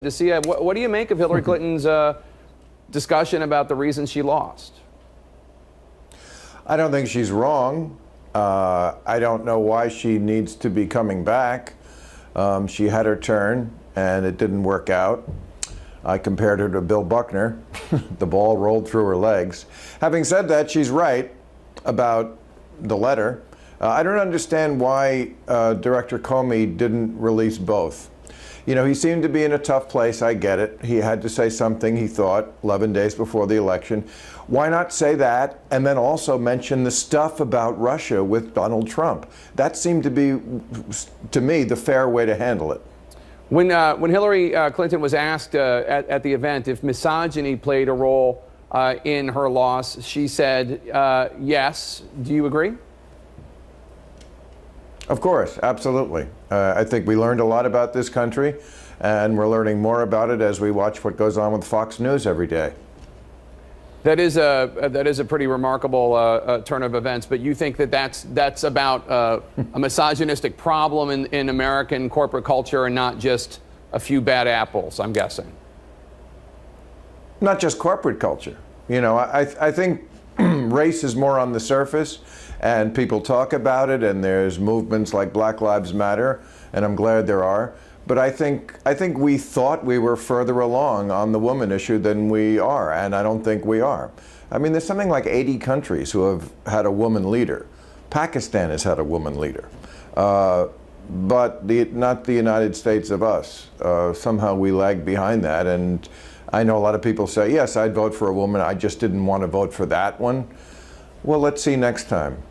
to see what do you make of Hillary Clinton's discussion about the reasons she lost? I don't think she's wrong. I don't know why she needs to be coming back. She had her turn and it didn't work out. I compared her to Bill Buckner. The ball rolled through her legs. Having said that, she's right about the letter. I don't understand why Director Comey didn't release both. You know, he seemed to be in a tough place. I get it. He had to say something, he thought, 11 days before the election. Why not say that and then also mention the stuff about Russia with Donald Trump? That seemed to be, to me, the fair way to handle it. When Hillary Clinton was asked at the event if misogyny played a role in her loss, she said yes. Do you agree? Of course, absolutely. I think we learned a lot about this country, and we're learning more about it as we watch what goes on with Fox News every day. That is a pretty remarkable turn of events. But you think that that's about a misogynistic problem in American corporate culture, and not just a few bad apples, I'm guessing. Not just corporate culture. You know, I think race is more on the surface, and people talk about it, and there's movements like Black Lives Matter, and I'm glad there are. But I think we thought we were further along on the woman issue than we are, and I don't think we are. I mean, there's something like 80 countries who have had a woman leader. Pakistan has had a woman leader, but not the United States of us. Somehow we lag behind that, and I know a lot of people say, yes, I'd vote for a woman, I just didn't want to vote for that one. Well, let's see next time.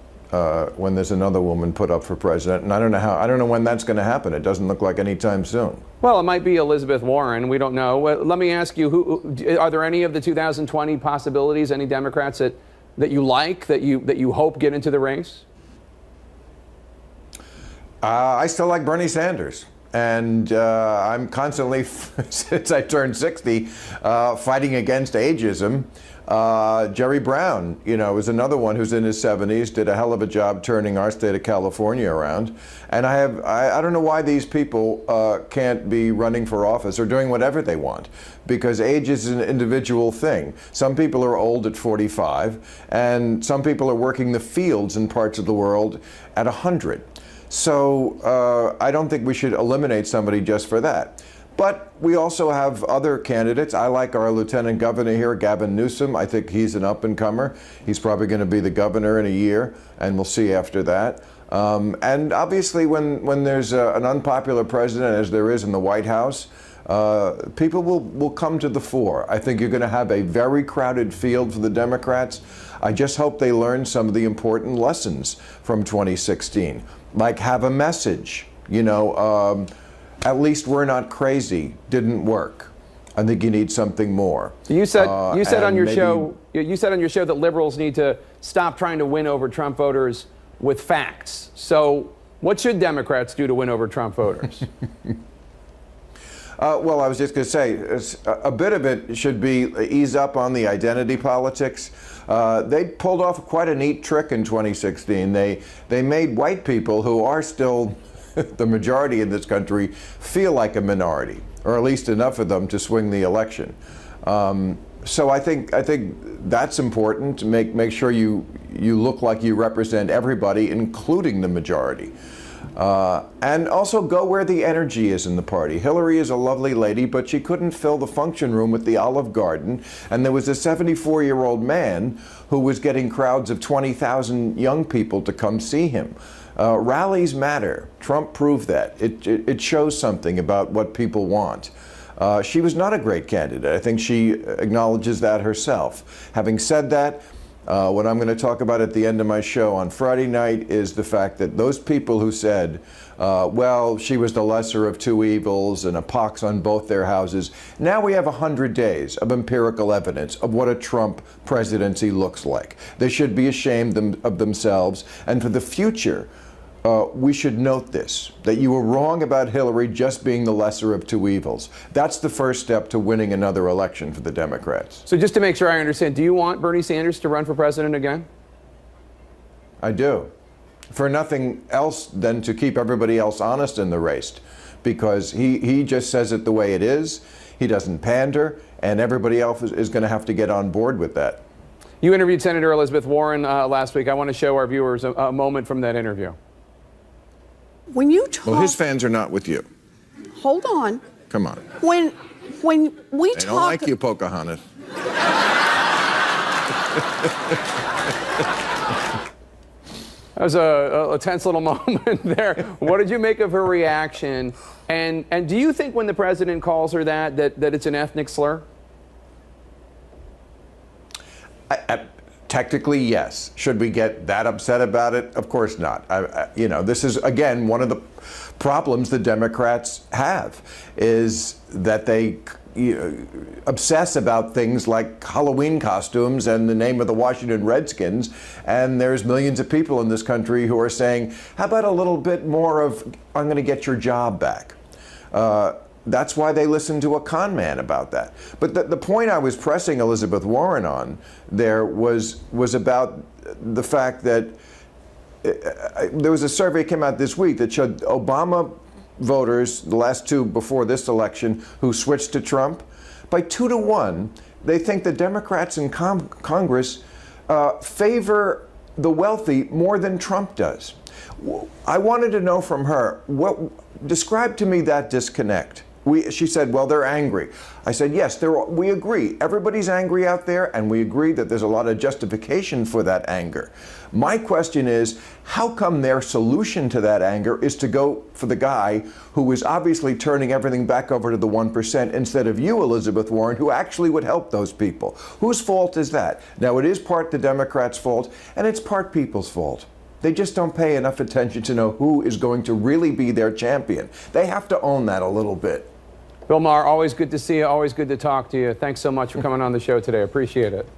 When there's another woman put up for president, and I don't know when that's going to happen. It doesn't look like anytime soon. Well, it might be Elizabeth Warren. We don't know. Let me ask you: are there any of the 2020 possibilities? Any Democrats that you like, that you hope get into the race? I still like Bernie Sanders. And I'm constantly, since I turned 60, fighting against ageism. Jerry Brown, you know, is another one who's in his 70s, did a hell of a job turning our state of California around. And I don't know why these people can't be running for office or doing whatever they want, because age is an individual thing. Some people are old at 45, and some people are working the fields in parts of the world at 100. So I don't think we should eliminate somebody just for that. But we also have other candidates. I like our lieutenant governor here, Gavin Newsom. I think he's an up-and-comer. He's probably going to be the governor in a year, and we'll see after that. And obviously, when there's an unpopular president, as there is in the White House, people will come to the fore. I think you're going to have a very crowded field for the Democrats. I just hope they learn some of the important lessons from 2016, like have a message, you know, at least we're not crazy didn't work. I think you need something more. You said on your show that liberals need to stop trying to win over Trump voters with facts. So what should Democrats do to win over Trump voters? Well, I was just going to say, a bit of it should be ease up on the identity politics. They pulled off quite a neat trick in 2016. They made white people, who are still the majority in this country, feel like a minority, or at least enough of them to swing the election. So I think that's important to make sure you look like you represent everybody, including the majority. And also go where the energy is in the party. Hillary is a lovely lady, but she couldn't fill the function room at the Olive Garden. And there was a 74-year-old man who was getting crowds of 20,000 young people to come see him. Rallies matter. Trump proved that. It shows something about what people want. She was not a great candidate. I think she acknowledges that herself. Having said that, what I'm going to talk about at the end of my show on Friday night is the fact that those people who said, well, she was the lesser of two evils and a pox on both their houses, now we have 100 days of empirical evidence of what a Trump presidency looks like. They should be ashamed of themselves, and for the future, we should note this, that you were wrong about Hillary just being the lesser of two evils. That's the first step to winning another election for the Democrats. So just to make sure I understand, do you want Bernie Sanders to run for president again? I do. For nothing else than to keep everybody else honest in the race. because he just says it the way it is. He doesn't pander, and everybody else is going to have to get on board with that. You interviewed Senator Elizabeth Warren last week. I want to show our viewers a moment from that interview. When you talk, Well, his fans are not with you. hold on. Come on. When we They talk, don't like you, Pocahontas. That was a tense little moment there. What did you make of her reaction? And do you think when the president calls her that it's an ethnic slur? Technically, yes. Should we get that upset about it? Of course not. This is, again, one of the problems the Democrats have, is that they obsess about things like Halloween costumes and the name of the Washington Redskins, and there's millions of people in this country who are saying, how about a little bit more of, I'm going to get your job back. That's why they listened to a con man about that. But the point I was pressing Elizabeth Warren on there was about the fact that there was a survey that came out this week that showed Obama voters, the last two before this election, who switched to Trump, by 2-1, they think the Democrats in Congress favor the wealthy more than Trump does. I wanted to know from her, describe to me that disconnect. She said, well, they're angry. I said, yes, we agree. Everybody's angry out there, and we agree that there's a lot of justification for that anger. My question is, how come their solution to that anger is to go for the guy who is obviously turning everything back over to the 1% instead of you, Elizabeth Warren, who actually would help those people? Whose fault is that? Now, it is part the Democrats' fault, and it's part people's fault. They just don't pay enough attention to know who is going to really be their champion. They have to own that a little bit. Bill Maher, always good to see you, always good to talk to you. Thanks so much for coming on the show today. Appreciate it.